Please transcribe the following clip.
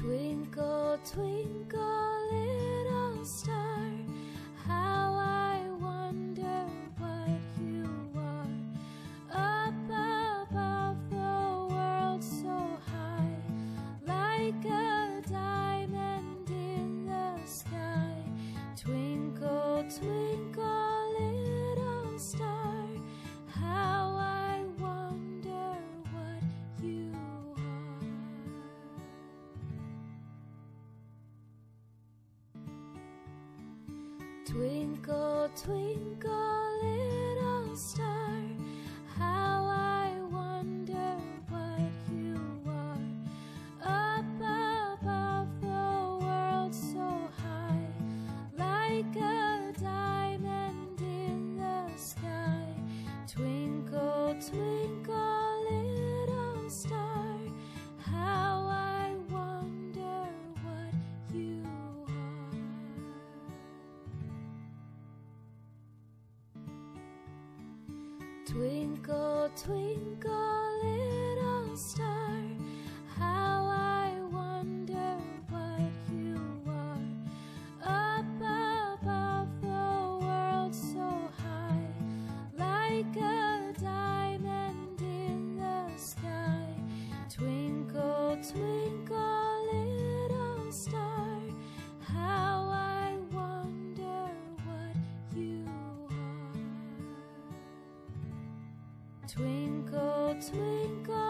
Twinkle, twinkle, little star, how I wonder what you are. Up above the world so high, like a diamond in the sky. Twinkle, twinkle, little star, how I wonder what you are. Twinkle, twinkle, little star, how I wonder what you are. Up above the world so high, like a diamond in the sky. Twinkle, twinkle, little star, how I wonder what you are. Twinkle, twinkle, little star, how I wonder what you are. Up above the world so high, like a diamond in the sky. Twinkle, twinkle, little star, how I wonder what you are. Twinkle, twinkle,